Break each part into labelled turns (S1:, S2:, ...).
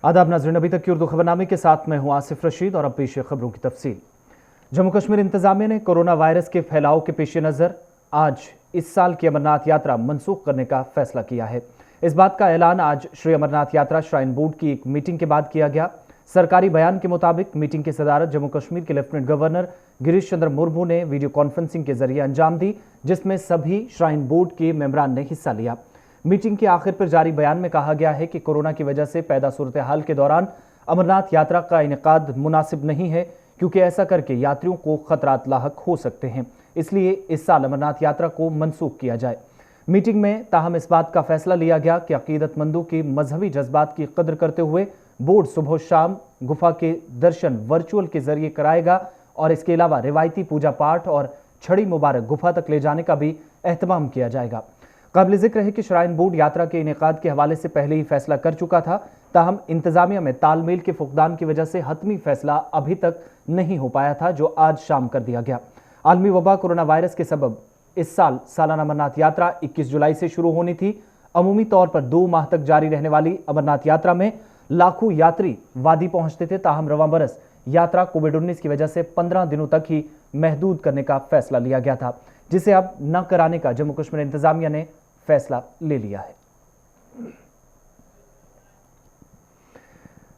S1: आदाब नाज़रीन, अभी तक की उर्दू खबरनामे के साथ मैं हूं आसिफ रशीद और अब पेश है खबरों की तफसील। जम्मू कश्मीर इंतजामिया ने कोरोना वायरस के फैलाव के पेश नज़र आज इस साल की अमरनाथ यात्रा मनसूख करने का फैसला किया है। इस बात का ऐलान आज श्री अमरनाथ यात्रा श्राइन बोर्ड की एक मीटिंग के बाद किया गया। सरकारी बयान के मुताबिक मीटिंग की सदारत जम्मू कश्मीर के लेफ्टिनेंट गवर्नर गिरीश चंद्र मुर्मू ने वीडियो कॉन्फ्रेंसिंग के जरिए अंजाम दी, जिसमें सभी श्राइन बोर्ड के मेंबरान ने हिस्सा लिया। मीटिंग के आखिर पर जारी बयान में कहा गया है कि कोरोना की वजह से पैदा सूरत हाल के दौरान अमरनाथ यात्रा का इनेकाद मुनासिब नहीं है, क्योंकि ऐसा करके यात्रियों को खतरात लाहक हो सकते हैं। इसलिए इस साल अमरनाथ यात्रा को मनसूख किया जाए। मीटिंग में ताहम इस बात का फैसला लिया गया कि अकीदतमंदों की मजहबी जज्बात की कदर करते हुए बोर्ड सुबह शाम गुफा के दर्शन वर्चुअल के जरिए कराएगा और इसके अलावा रिवायती पूजा पाठ और छड़ी मुबारक गुफा तक ले जाने का भी एहतमाम किया जाएगा। काबिल जिक्र है कि श्राइन बोर्ड यात्रा के इनेकाद के हवाले से पहले ही फैसला कर चुका था, ताहम इंतजामिया में तालमेल के फुकदान की वजह से हतमी फैसला अभी तक नहीं हो पाया था, जो आज शाम कर दिया गया। आलमी वबा कोरोना वायरस के सबब इस साल सालाना अमरनाथ यात्रा 21 जुलाई से शुरू होनी थी। अमूमी तौर पर 2 माह तक जारी रहने वाली अमरनाथ यात्रा में लाखों यात्री वादी पहुंचते थे, ताहम रवां बरस यात्रा कोविड-19 की वजह से 15 दिनों तक ही महदूद करने का फैसला लिया गया था, जिसे अब न कराने का जम्मू कश्मीर इंतजामिया ने फैसला ले लिया है।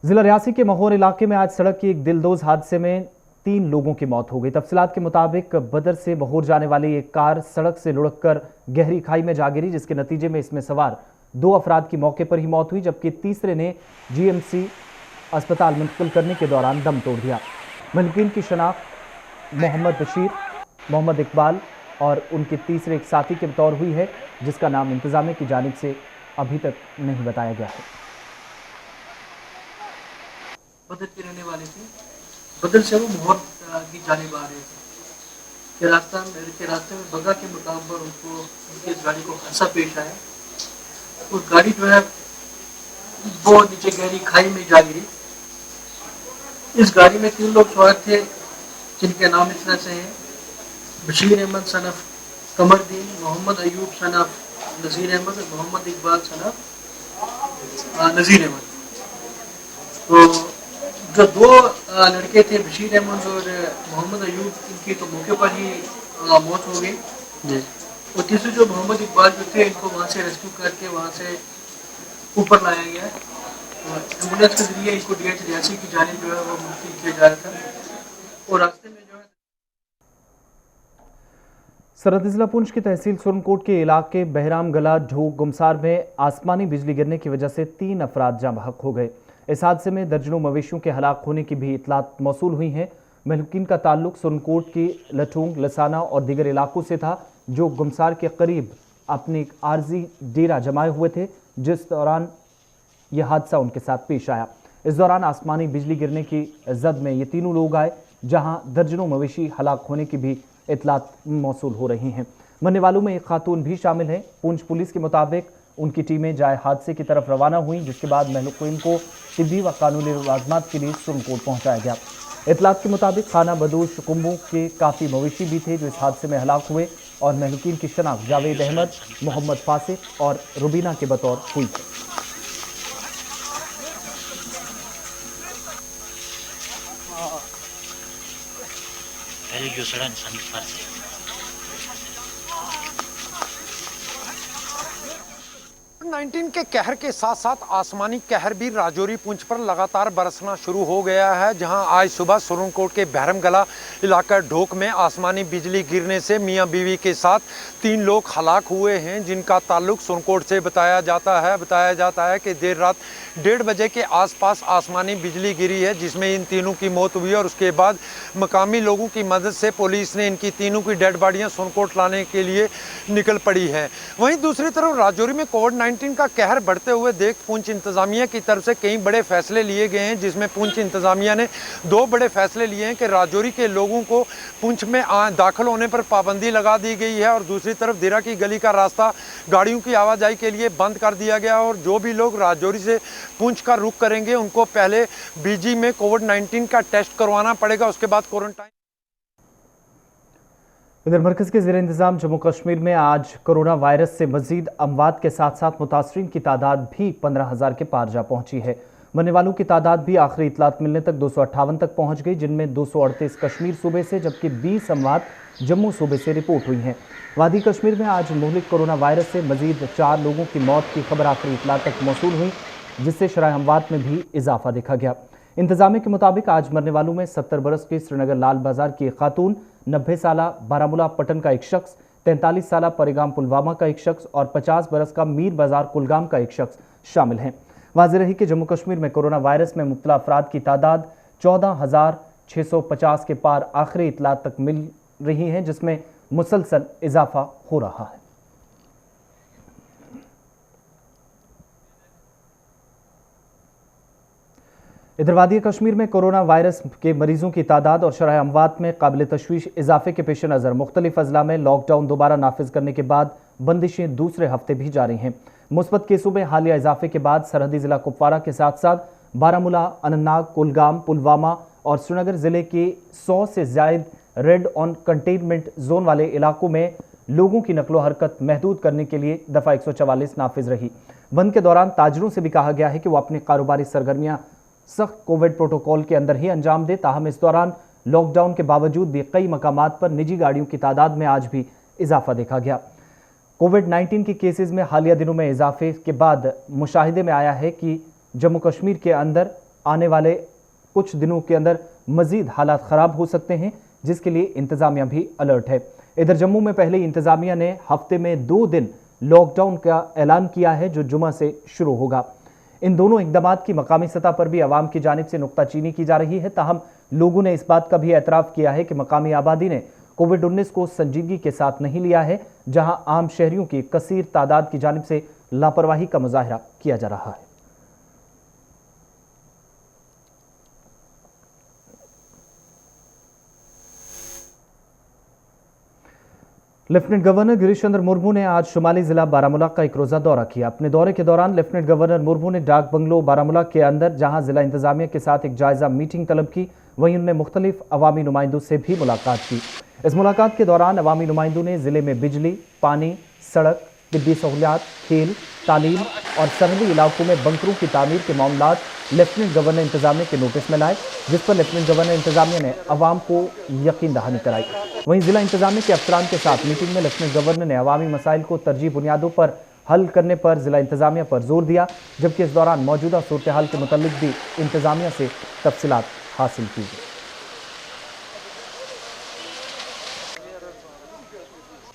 S1: जिला रियासी के महोर इलाके में आज सड़क की एक दिलदोज हादसे में 3 लोगों की मौत हो गई। तफसीलात के मुताबिक बदर से महोर जाने वाली एक कार सड़क से लुढ़ककर गहरी खाई में जा गिरी, जिसके नतीजे में इसमें सवार 2 अफराद की मौके पर ही मौत हुई, जबकि तीसरे ने जीएमसी अस्पताल मुंतकिल करने के दौरान दम तोड़ दिया। मलकीन की शनाख्त मोहम्मद बशीर, मोहम्मद इकबाल और उनके तीसरे एक साथी के बतौर हुई है, जिसका नाम इंतजामिया की जानिब से अभी तक नहीं बताया गया है।
S2: बदर के रहने वाले थे, बदर से वो मोहर की जानिब आ रहे थे कि रास्ते में बगा के मुकाम पर उनको उनकी इस गाड़ी को हादसा पेश आया और गाड़ी जो है वो नीचे गहरी खाई में जा गिरी। इस गाड़ी में 3 लोग सवार थे, जिनके नाम इस तरह से हैं: बशीर अहमद सनफ कमरदीन, मोहम्मद अयूब सनफ नज़ीर अहमद और मोहम्मद इकबाल सनफ नज़ीर अहमद। तो जो 2 लड़के थे बशीर अहमद और मोहम्मद अयूब, इनकी तो मौके पर ही मौत हो गई और तीसरे जो मोहम्मद इकबाल जो थे, इनको वहाँ से रेस्क्यू करके वहाँ से ऊपर लाया गया। एम्बुलेंस के जरिए इनको डीएच रियासी की जानिब जो है वो मुंतकिल किया जा रहा था और रास्ते में जो है
S1: सरहदी जिला पुंछ की तहसील सुरनकोट के इलाके बहराम गला ढोक गुमसार में आसमानी बिजली गिरने की वजह से 3 अफराद जाँ बहक हो गए। इस हादसे में दर्जनों मवेशियों के हलाक होने की भी इतलात मौसूल हुई हैं। महलूकीन का ताल्लुक सुरनकोट की लठूंग, लसाना और दीगर इलाकों से था, जो गुमसार के करीब अपने आर्जी डेरा जमाए हुए थे, जिस दौरान यह हादसा उनके साथ पेश आया। इस दौरान आसमानी बिजली गिरने की जद में ये तीनों लोग आए, जहां दर्जनों मवेशी हलाक होने की भी इतलात मौसूल हो रही हैं। मरने वालों में एक खातून भी शामिल है। पुंछ पुलिस के मुताबिक उनकी टीमें जाए हादसे की तरफ रवाना हुई, जिसके बाद महलूकीन को तिब्बी व कानूनी लवाजमात के लिए सुरनकोट पहुंचाया गया। इतलात के मुताबिक खाना बदोश कुंबों के काफ़ी मवेशी भी थे जो इस हादसे में हलाक हुए और महलूकीन की शनाख्त जावेद अहमद, मोहम्मद फासिक और रुबीना के बतौर हुई।
S3: कोविड-19 के कहर के साथ साथ आसमानी कहर भी राजौरी पुंछ पर लगातार बरसना शुरू हो गया है, जहां आज सुबह सुरनकोट के बहरमगला इलाका ढोक में आसमानी बिजली गिरने से मियां बीवी के साथ 3 लोग हलाक हुए हैं, जिनका ताल्लुक सुरनकोट से बताया जाता है कि देर रात 1:30 बजे के आसपास आसमानी बिजली गिरी है, जिसमें इन तीनों की मौत हुई और उसके बाद मकामी लोगों की मदद से पुलिस ने इनकी तीनों की डेड बॉडियां सुरनकोट लाने के लिए निकल पड़ी है। वहीं दूसरी तरफ राजौरी में कोविड-19 का कहर बढ़ते हुए देख पुंछ इंतजामिया की तरफ से कई बड़े फैसले लिए गए हैं, जिसमें पुंछ इंतजामिया ने 2 बड़े फैसले लिए हैं कि राजौरी के लोगों को पुंछ में दाखिल होने पर पाबंदी लगा दी गई है और दूसरी तरफ दिरा की गली का रास्ता गाड़ियों की आवाजाही के लिए बंद कर दिया गया और जो भी लोग राजौरी से पुंछ का रुख करेंगे उनको पहले बीजी में कोविड-19 का टेस्ट करवाना पड़ेगा, उसके बाद क्वारंटाइन।
S1: इधर मरकज़ के ज़ेर इंतज़ाम जम्मू कश्मीर में आज कोरोना वायरस से मजीद अमवात के साथ साथ मुतासरीन की तादाद भी 15,000 के पार जा पहुंची है। मरने वालों की तादाद भी आखिरी इतलात मिलने तक 258 तक पहुंच गई, जिनमें 238 कश्मीर सूबे से जबकि 20 अमवात जम्मू सूबे से रिपोर्ट हुई हैं। वादी कश्मीर में आज मुहलिक कोरोना वायरस से मजीद 4 लोगों की मौत की खबर आखिरी इतलात तक मौसूल हुई, जिससे शरह अमवात में भी इजाफा देखा गया। इंतजामिया के मुताबिक आज मरने वालों में 70 बरस की श्रीनगर लाल बाजार की एक खातून, 90 साला बारामूला पटन का एक शख्स, 43 साला परेगाम पुलवामा का एक शख्स और 50 बरस का मीर बाजार कुलगाम का एक शख्स शामिल हैं। वाज़ेह रही कि जम्मू कश्मीर में कोरोना वायरस में मुब्तला अफराद की तादाद 14,650 के पार आखिरी इतलात तक मिल रही हैं, जिसमें मुसलसल इजाफा हो रहा है। इधर वादी कश्मीर में कोरोना वायरस के मरीजों की तादाद और शरह अमवात में काबिल तशवीश इजाफे के पेश नज़र मुख्तलिफ अजला में लॉकडाउन दोबारा नाफिज करने के बाद बंदिशें दूसरे हफ्ते भी जारी हैं। मुस्बत केसों में हालिया इजाफे के बाद सरहदी जिला कुपवारा के साथ साथ बारामूला, अनंतनाग, कुलगाम, पुलवामा और श्रीनगर जिले के 100 से ज्यादा रेड ऑन कंटेनमेंट जोन वाले इलाकों में लोगों की नकलो हरकत महदूद करने के लिए दफ़ा 144 नाफिज रही। बंद के दौरान ताजरों से भी कहा गया है कि वो अपनी कारोबारी सरगर्मियां सख्त कोविड प्रोटोकॉल के अंदर ही अंजाम दे। ताहम इस दौरान लॉकडाउन के बावजूद भी कई मकामात पर निजी गाड़ियों की तादाद में आज भी इजाफा देखा गया। कोविड-19 के केसेस में हालिया दिनों में इजाफे के बाद मुशाहिदे में आया है कि जम्मू कश्मीर के अंदर आने वाले कुछ दिनों के अंदर मजीद हालात ख़राब हो सकते हैं, जिसके लिए इंतज़ामिया भी अलर्ट है। इधर जम्मू में पहले इंतज़ामिया ने हफ्ते में 2 दिन लॉकडाउन का ऐलान किया है, जो जुमा से शुरू होगा। इन दोनों इक़दामात की मकामी सतह पर भी अवाम की जानिब से नुक्ताचीनी की जा रही है। ताहम लोगों ने इस बात का भी एतराफ़ किया है कि मकामी आबादी ने कोविड-19 को संजीदगी के साथ नहीं लिया है, जहां आम शहरियों की कसीर तादाद की जानिब से लापरवाही का मुजाहरा किया जा रहा है। लेफ्टिनेंट गवर्नर गिरीश चंद्र मुर्मू ने आज शुमाली जिला बारामूला का एक रोजा दौरा किया। अपने दौरे के दौरान लेफ्टिनेंट गवर्नर मुर्मू ने डाक बंगलो बारामूला के अंदर जहां जिला इंतजामिया के साथ एक जायजा मीटिंग तलब की, वहीं उन्होंने मुख्तलिफ अवामी नुमाइंदों से भी मुलाकात की। इस मुलाकात के दौरान अवामी नुमाइंदों ने जिले में बिजली, पानी, सड़क, तिब्बी सहूलियात, खेल, तालीम और सरहदी इलाकों में बंकरों की तामीर के मामलात लेफ्टिनेंट गवर्नर इंतजामिया के नोटिस में लाए, जिस पर लेफ्टिनेंट गवर्नर इंतजामिया ने अवाम को यकीन दहानी कराई। वहीं जिला इंतजामिया के अफसरान के साथ मीटिंग में लेफ्टिनेंट गवर्नर ने अवामी मसाइल को तरजीह बुनियादों पर हल करने पर जिला इंतजामिया पर जोर दिया, जबकि इस दौरान मौजूदा सूरत हाल के मुतल्लिक भी इंतजामिया से तफसीलात हासिल की गई।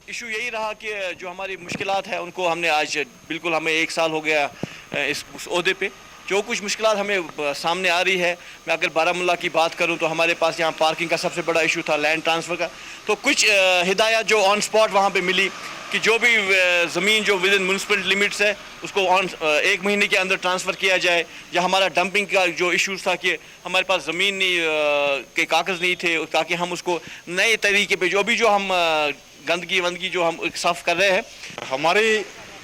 S4: इशू यही रहा कि जो हमारी मुश्किलात है उनको हमने आज बिल्कुल हमें 1 साल हो गया उस ओहदे पे, जो कुछ मुश्किलात हमें सामने आ रही है। मैं अगर बारामूला की बात करूं तो हमारे पास यहाँ पार्किंग का सबसे बड़ा इशू था, लैंड ट्रांसफ़र का। तो कुछ हिदायत जो ऑन स्पॉट वहाँ पे मिली कि जो भी ज़मीन जो विद इन म्यूनसिपल लिमिट्स है उसको 1 महीने के अंदर ट्रांसफ़र किया जाए। या हमारा डंपिंग का जो इशूज़ था कि हमारे पास ज़मीन के कागज़ नहीं थे, ताकि हम उसको नए तरीके पर जो हम गंदगी जो हम साफ़ कर रहे हैं।
S5: हमारी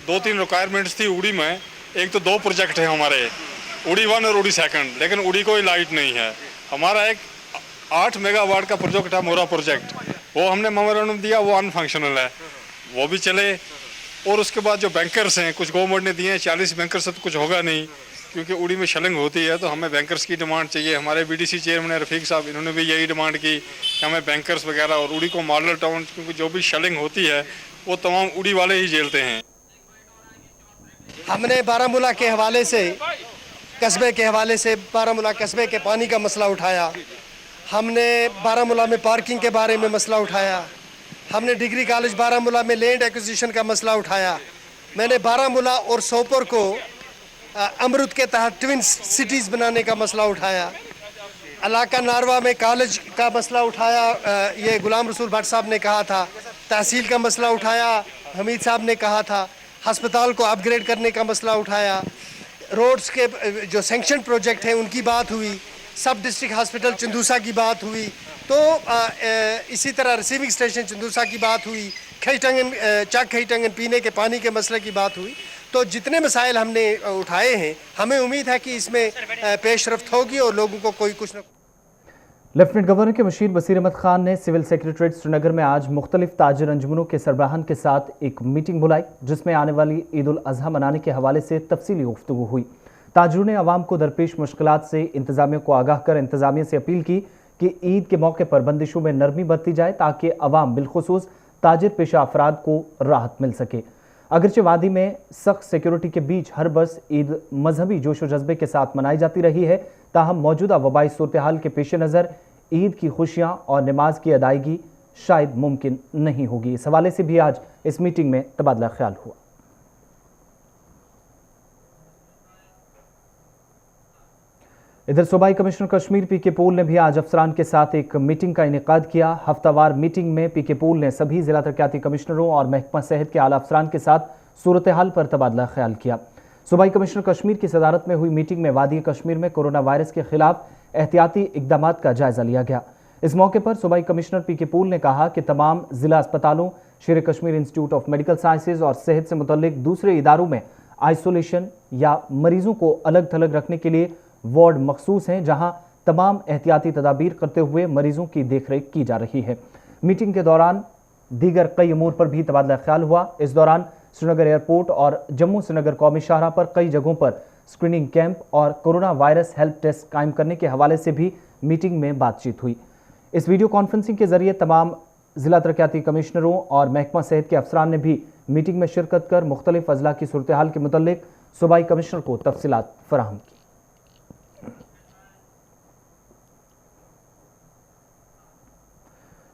S5: 2-3 रिक्वायरमेंट्स थी उड़ी में। एक तो 2 प्रोजेक्ट है हमारे, उड़ी 1 और उड़ी 2, लेकिन उड़ी कोई लाइट नहीं है। हमारा एक 8 मेगावाट का प्रोजेक्ट है, मोरा प्रोजेक्ट, वो हमने मेमोरेंडम दिया, वो अनफंक्शनल है, वो भी चले। और उसके बाद जो बैंकर्स हैं, कुछ गवर्नमेंट ने दिए हैं, 40 बैंकर्स से तो कुछ होगा नहीं, क्योंकि उड़ी में शलिंग होती है, तो हमें बैंकर्स की डिमांड चाहिए। हमारे बीडीसी चेयरमैन रफीक साहब, इन्होंने भी यही डिमांड की कि हमें बैंकर्स वगैरह और उड़ी को मॉडल टाउन, क्योंकि जो भी शलिंग होती है वो तमाम उड़ी वाले ही झेलते हैं।
S6: हमने बारामूला के हवाले से, कस्बे के हवाले से बारामूला कस्बे के पानी का मसला उठाया, हमने बारामूला में पार्किंग के बारे में मसला उठाया, हमने डिग्री कॉलेज बारामूला में लैंड एक्विजिशन का मसला उठाया। मैंने बारामूला और सोपोर को अमरुद के तहत ट्विन सिटीज़ बनाने का मसला उठाया। इलाका नारवा में कॉलेज का मसला उठाया, ये गुलाम रसूल भट्ट साहब ने कहा था। तहसील का मसला उठाया, हमीद साहब ने कहा था। हस्पताल को अपग्रेड करने का मसला उठाया। रोड्स के जो सैंक्शन प्रोजेक्ट हैं उनकी बात हुई। सब डिस्ट्रिक्ट हॉस्पिटल चंदूसा की बात हुई। तो इसी तरह रिसीविंग स्टेशन चंदूसा की बात हुई। चक खईटंगन पीने के पानी के मसले की बात हुई। तो जितने मसाइल हमने उठाए हैं, हमें उम्मीद है कि इसमें पेशरफ्त होगी और लोगों को कुछ न।
S1: लेफ्टिनेंट गवर्नर के मुशीर बसीर अहमद खान ने सिविल सेक्रेटरीट श्रीनगर में आज मुख्तलिफ ताजिर अंजुमनों के सरबराहान के साथ एक मीटिंग बुलाई, जिसमें आने वाली ईद उल अजहा मनाने के हवाले से तफसीली गुफ्तगू हुई। ताजरों ने अवाम को दरपेश मुश्किलात से इंतजामिया को आगाह कर इंतजामिया से अपील की कि ईद के मौके पर बंदिशों में नरमी बरती जाए ताकि अवाम बिलखुसूस ताजिर पेशा अफराद को राहत मिल सके। अगरचे वादी में सख्त सिक्योरिटी के बीच हर बरस ईद मजहबी जोशो जज्बे के साथ मनाई जाती रही है, ताहम मौजूदा वबाई सूरत हाल के पेश नज़र ईद की खुशियाँ और नमाज की अदायगी शायद मुमकिन नहीं होगी। इस हवाले से भी आज इस मीटिंग में तबादला ख्याल हुआ। इधर सूबाई कमिश्नर कश्मीर पीके पोल ने भी आज अफसरान के साथ एक मीटिंग का इनेकाद किया। हफ्तावार मीटिंग में पीके पोल ने सभी जिला तरक्याती कमिश्नरों और महकमा सेहत के आला अफसरान के साथ सूरत हाल पर तबादला ख्याल किया। सूबाई कमिश्नर कश्मीर की सदारत में हुई मीटिंग में वादी कश्मीर में कोरोना वायरस के खिलाफ एहतियाती इकदाम का जायजा लिया गया। इस मौके पर सूबाई कमिश्नर पीके पोल ने कहा कि तमाम जिला अस्पतालों, शेर Kashmir institute of medical sciences और सेहत से मुतल्लिक दूसरे इदारों में आइसोलेशन या मरीजों को अलग थलग रखने के लिए वार्ड मखसूस हैं, जहां तमाम एहतियाती तदाबीर करते हुए मरीजों की देखरेख की जा रही है। मीटिंग के दौरान दीगर कई अमूर पर भी तबादला ख्याल हुआ। इस दौरान श्रीनगर एयरपोर्ट और जम्मू श्रीनगर कौमी शाहराह पर कई जगहों पर स्क्रीनिंग कैंप और कोरोना वायरस हेल्प डेस्क कायम करने के हवाले से भी मीटिंग में बातचीत हुई। इस वीडियो कॉन्फ्रेंसिंग के जरिए तमाम जिला तरक्याती कमिश्नरों और महकमा सेहत के अफसरान ने भी मीटिंग में शिरकत कर मुख्तलिफ अजला की सूरत हाल के मुतल्लिक सूबाई कमिश्नर को तफसीलात फराहम की।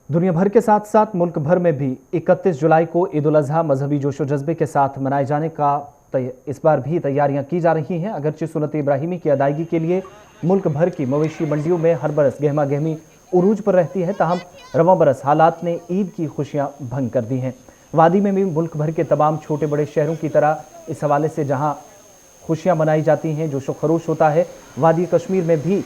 S1: दुनिया भर के साथ साथ मुल्क भर में भी 31 जुलाई को ईद उल अजहा मजहबी जोशो जज्बे के साथ मनाए जाने का इस बार भी तैयारियां की जा रही हैं। अगरचे सुन्नत इब्राहिमी की अदायगी के लिए मुल्क भर की मवेशी मंडियों में हर बरस गहमा गहमी उरूज पर रहती है, ताहम रवां बरस हालात ने ईद की खुशियां भंग कर दी हैं। वादी में भी मुल्क भर के तमाम छोटे बड़े शहरों की तरह इस हवाले से जहां खुशियां मनाई जाती हैं, जोशो खरोश होता है, वादी कश्मीर में भी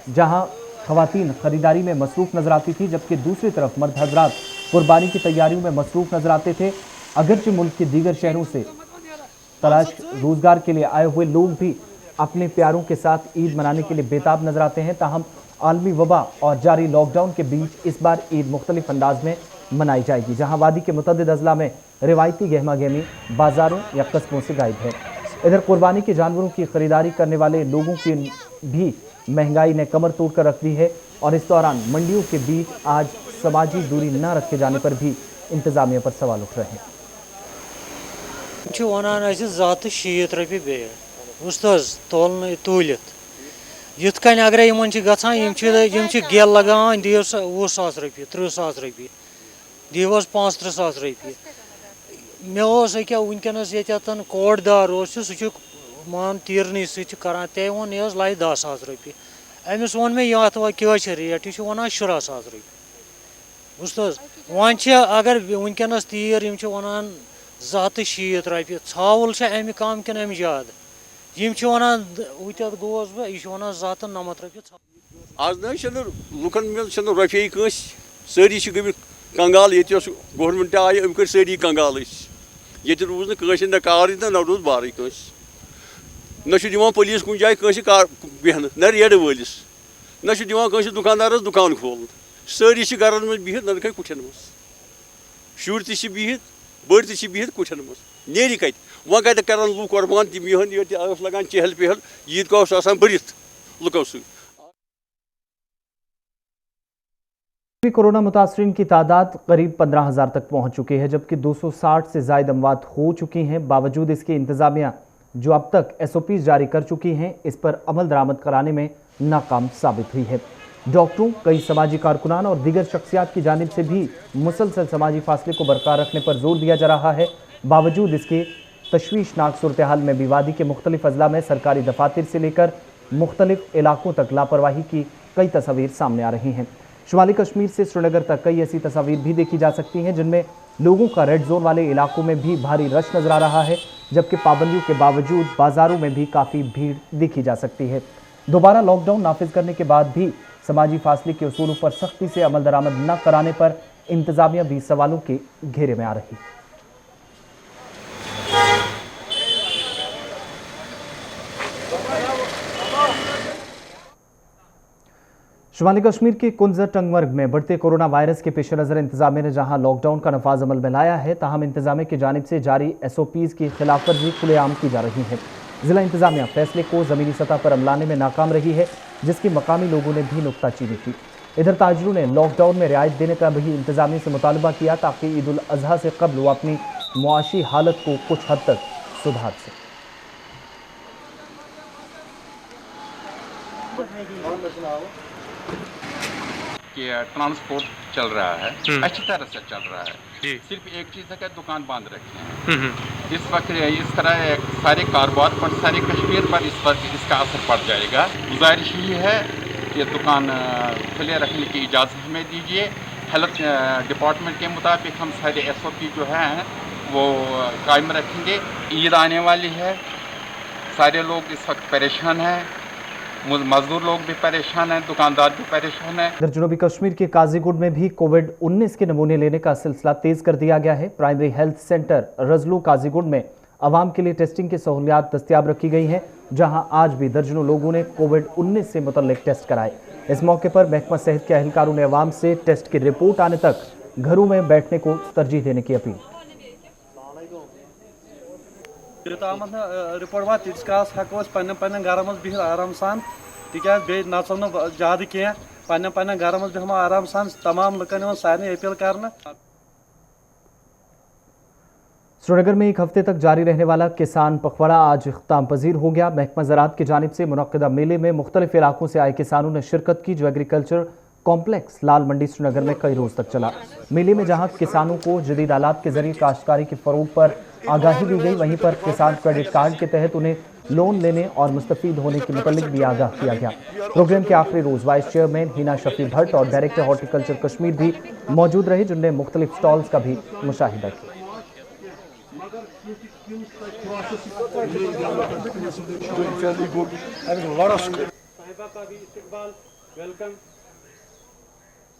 S1: जहां खवातीन खरीदारी में मसरूफ नजर आती थी, जबकि दूसरी तरफ मर्द हजरात कुर्बानी की तैयारियों में मसरूफ नजर आते थे। अगरचे मुल्क के दीगर शहरों से तलाश रोजगार के लिए आए हुए लोग भी अपने प्यारों के साथ ईद मनाने के लिए बेताब नजर आते हैं, ताहम आलमी वबा और जारी लॉकडाउन के बीच इस बार ईद मुख्तलिफ अंदाज में मनाई जाएगी, जहाँ वादी के मुतअद्दिद अजला में रिवायती गहमा गहमी बाजारों या कस्बों से गायब है। इधर कुर्बानी के जानवरों की खरीदारी करने वाले लोगों की भी महंगाई ने कमर तोड़ कर रख दी है और इस दौरान मंडियों के बीच आज समाजी दूरी न रखे जाने पर भी इंतजामिया पर सवाल उठ रहे हैं।
S7: युथ अगर गेल लगान दिव 20,000 रुपये 30,000 रुपये दिवस 35,000 रुपये मे क्या वनकस ये कोटदार सह मान तीरन सरान ते वो ये लाई 10,000 रुपये अमिस वो मे ये क्या रेट यह वन 17,000 रुपये उस वन अगर वनकस तीर वन 260 रुपये छावल अमि कम कि अमि ज्यादा वन वत गोस बह यह वन 290 रुपये
S8: आज न लुकन रुपये कस सारी गई कंगाल ये गवर्नमेंट आये अम कर सारी कंगाल ये रूज न कार न रूज बार कस न पुलिस कुछ जाए कस बेहन न रेड वलिस न कस दुकानदारस दुकान खोल सारी घर मज बिहित न कुठन मज शुर बिहित बड़ बिहित कुठन मज नेरी कत वह कत कर लूक कुर्बान तम ये लगान चहल पहल ईद का बरित लुको सू।
S1: कोरोना मुतासरीन की तादाद करीब 15,000 तक पहुंच चुकी है, जबकि 260 से ज़ायद अमवात हो चुकी हैं। बावजूद इसके इंतजामिया जो अब तक SOPs जारी कर चुकी हैं, इस पर अमल दरामद कराने में नाकाम साबित हुई है। डॉक्टरों, कई समाजी कारकुनान और दीगर शख्सियात की जानिब से भी मुसलसल समाजी फासले को बरकरार रखने पर जोर दिया जा रहा है। बावजूद इसके तशवीशनाक सूरत हाल में भी वादी के मुख्तलिफ अजला में सरकारी दफातर से लेकर मुख्तलिफ इलाकों तक लापरवाही की कई तस्वीर सामने आ रही हैं। शुमाली कश्मीर से श्रीनगर तक कई ऐसी तस्वीर भी देखी जा सकती हैं जिनमें लोगों का रेड जोन वाले इलाकों में भी भारी रश नजर आ रहा है, जबकि पाबंदियों के बावजूद बाजारों में भी काफ़ी भीड़ देखी जा सकती है। दोबारा लॉकडाउन नाफिज करने के बाद भी समाजी फासले के उसूलों पर सख्ती से अमल दरामद न कराने पर इंतजामिया भी सवालों के घेरे में आ रही। शुमाली कश्मीर के कुंजर टंगमर्ग में बढ़ते कोरोना वायरस के पेश नज़र इंतजामिया ने जहां लॉकडाउन का नफाज अमल में लाया है, ताहम इंतजामिया की जानिब से जारी SOPs की खिलाफ वर्जी खुलेआम की जा रही है। जिला इंतजामिया फैसले को ज़मीनी सतह पर अमलाने में नाकाम रही है, जिसकी मकामी लोगों ने भी नुक्ताचीनी की। इधर ताजिरों ने लॉकडाउन में रियायत देने का भी इंतजामिया से मुतालबा किया ताकि ईद उल अजहा से कबल वो अपनी मुआशी हालत को कुछ हद तक सुधार सके।
S9: कि ट्रांसपोर्ट चल रहा है, अच्छी तरह से चल रहा है। सिर्फ एक चीज़ है कि दुकान बंद रखे हैं। इस वक्त इस तरह सारे कारोबार पर, सारे कश्मीर पर इस वक्त इसका असर पड़ जाएगा। गुजारिश ही है कि दुकान खुले रखने की इजाज़त हमें दीजिए। हेल्थ डिपार्टमेंट के मुताबिक हम सारे SOP जो हैं वो कायम रखेंगे। ईद आने वाली है, सारे लोग इस वक्त परेशान हैं, मजदूर लोग भी परेशान हैं, दुकानदार भी परेशान हैं।
S1: इधर जनूबी कश्मीर के काजीगुंड में भी कोविड-19 के नमूने लेने का सिलसिला तेज कर दिया गया है। प्राइमरी हेल्थ सेंटर रजलू काजीगुंड में आवाम के लिए टेस्टिंग की सहूलियात दस्तियाब रखी गई हैं, जहां आज भी दर्जनों लोगों ने कोविड-19 से मुतल्लिक टेस्ट कराए। इस मौके पर महकमा सेहत के अहलकारों ने आवाम से टेस्ट की रिपोर्ट आने तक घरों में बैठने को तरजीह देने की अपील।
S10: रिपोर्ट वात तीस काल हेको पन्न घर मज बिहित आराम सान तिकाज बे नचो न ज्यादा कह पन्न घर मज बेहमो आराम सान तमाम लुकन सारे अपील करना।
S1: श्रीनगर में एक हफ्ते तक जारी रहने वाला किसान पखवाड़ा आज इख्तिताम पजीर हो गया। महकमा ज़राअत की जानिब से मुनक्किदा मेले में मुख्तलिफ इलाकों से आए किसानों ने शिरकत की, जो एग्रीकल्चर कॉम्प्लेक्स लाल मंडी श्रीनगर में कई रोज तक चला। मेले में जहां किसानों को जदीद आलात के जरिए काश्तकारी के फरोग पर आगाही दी गई, वहीं पर किसान क्रेडिट कार्ड के तहत उन्हें लोन लेने और मुस्तफीद होने के मुतालिक भी आगाह किया गया। प्रोग्राम के आखिरी रोज वाइस चेयरमैन हिना शफी भट्ट और डायरेक्टर हॉर्टिकल्चर कश्मीर भी मौजूद रहे, जिनने मुख्तलिफ स्टॉल्स का भी मुशाहिदा किया।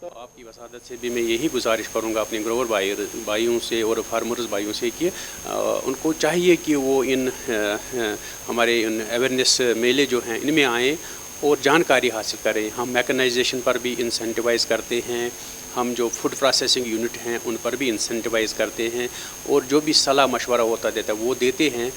S8: तो आपकी वसादत से भी मैं यही गुजारिश करूंगा अपने ग्रोवर भाइयों से और फार्मर्स भाइयों से कि उनको चाहिए कि वो इन हमारे इन अवेयरनेस मेले जो हैं इनमें आएँ और जानकारी हासिल करें। हम मैकेनाइजेशन पर भी इंसेंटिवाइज़ करते हैं, हम जो फूड प्रोसेसिंग यूनिट हैं उन पर भी इंसेंटिवाइज़ करते हैं और जो भी सलाह मशवरा होता देता वो देते हैं।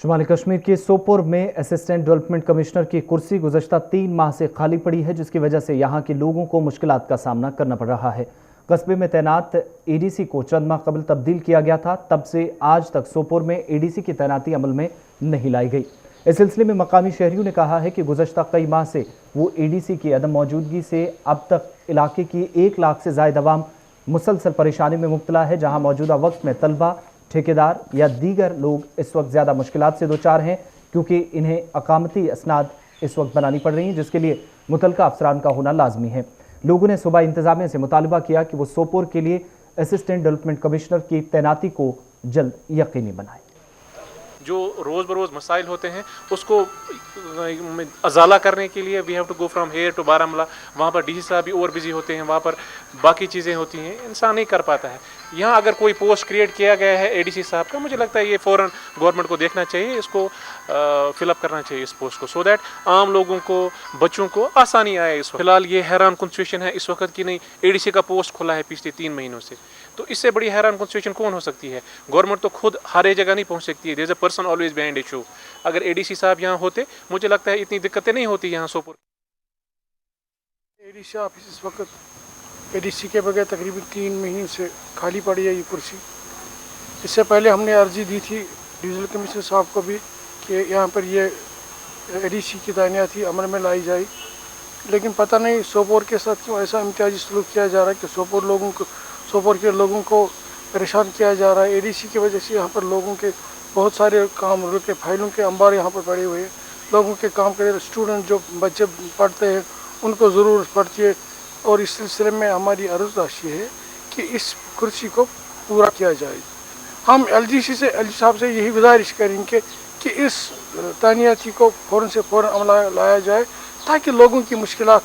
S1: शुमाली कश्मीर के सोपोर में असिस्टेंट डेवलपमेंट कमिश्नर की कुर्सी गुज़श्ता 3 माह से खाली पड़ी है, जिसकी वजह से यहाँ के लोगों को मुश्किलात का सामना करना पड़ रहा है। कस्बे में तैनात ADC को चंद माह कबल तब्दील किया गया था, तब से आज तक सोपोर में ADC की तैनाती अमल में नहीं लाई गई। इस सिलसिले में मकामी शहरियों ने कहा है कि गुज़श्ता कई माह से वो ADC की अदम मौजूदगी से अब तक इलाके की 1 लाख से ज़ायद आवाम मुसलसल परेशानी में मुब्तला है, जहाँ मौजूदा वक्त में तलबा, ठेकेदार या दीगर लोग इस वक्त ज़्यादा मुश्किलात से दो चार हैं, क्योंकि इन्हें अकामती असनाद इस वक्त बनानी पड़ रही हैं, जिसके लिए मुतलका अफसरान का होना लाजमी है। लोगों ने सूबाई इंतजामिया से मुतालबा किया कि वो सोपोर के लिए असिस्टेंट डेवलपमेंट कमिश्नर की तैनाती को जल्द यकीनी बनाए।
S11: जो रोज़ बरोज़ मसाइल होते हैं उसको अजाला करने के लिए we have to go from here to Baramulla. वहाँ पर DC साहब भी और बिजी होते हैं, वहाँ पर बाकी चीज़ें होती हैं, इंसान नहीं कर पाता है। यहाँ अगर कोई पोस्ट क्रिएट किया गया है ADC साहब का, मुझे लगता है ये फ़ौरन गवर्नमेंट को देखना चाहिए, इसको फिलअप करना चाहिए इस पोस्ट को, सो दैट आम लोगों को, बच्चों को आसानी आए। इस फिलहाल ये हैरान कुन सिचुएशन है इस वक्त की, नहीं ADC का पोस्ट खुला है पिछले 3 महीनों से, तो इससे बड़ी हैरान कुन सिचुएशन कौन हो सकती है? गवर्नमेंट तो खुद हर एक जगह नहीं पहुँच सकती है, there is a person always behind issue. अगर ADC साहब यहाँ होते, मुझे लगता है इतनी दिक्कतें नहीं होती यहाँ सोपोर।
S12: ADC ऑफिस इस वक्त ADC के बगैर तकरीबन 3 महीने से खाली पड़ी है ये कुर्सी। इससे पहले हमने अर्जी दी थी डिविजनल कमिश्नर साहब को भी कि यहाँ पर ये ADC की तैनाती अमल में लाई जाए, लेकिन पता नहीं सोपोर के साथ क्यों ऐसा इम्तियाजी सलूक किया जा रहा है कि सोपोर के लोगों को परेशान किया जा रहा है। ADC की वजह से यहाँ पर लोगों के बहुत सारे काम रुके, फाइलों के अंबार यहाँ पर पड़े हुए हैं, लोगों के काम करे, स्टूडेंट जो बच्चे पढ़ते हैं उनको ज़रूरत पड़ती है। और इस सिलसिले में हमारी अर्ज़दाशी है कि इस कुर्सी को पूरा किया जाए। हम LGC से LG साहब से यही गुजारिश करेंगे कि इस तैनाती को फ़ौरन से फ़ौरन अमल लाया जाए, ताकि लोगों की मुश्किलात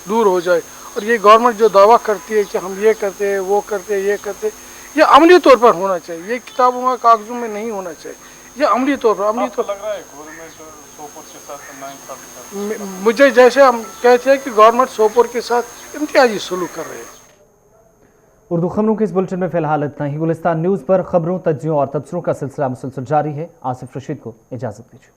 S12: दूर हो जाए। और ये गवर्नमेंट जो दावा करती है कि हम ये करते हैं, वो करते हैं, ये करते हैं, ये अमली तौर पर होना चाहिए, ये किताबों में कागजों में नहीं होना चाहिए, ये अमली तौर पर लग रहा है सोपोर के साथ। मुझे जैसे हम कहते हैं कि गवर्नमेंट सोपोर के साथ इम्तियाजी सलूक कर रहे हैं।
S1: उर्दू खबरों के इस बुलेटिन में फिलहाल इतना ही। गुलिस्तान न्यूज़ पर खबरों, तज्जियों और तबसरों का सिलसिला मुसलसल जारी है। आसिफ रशीद को इजाज़त दीजिए।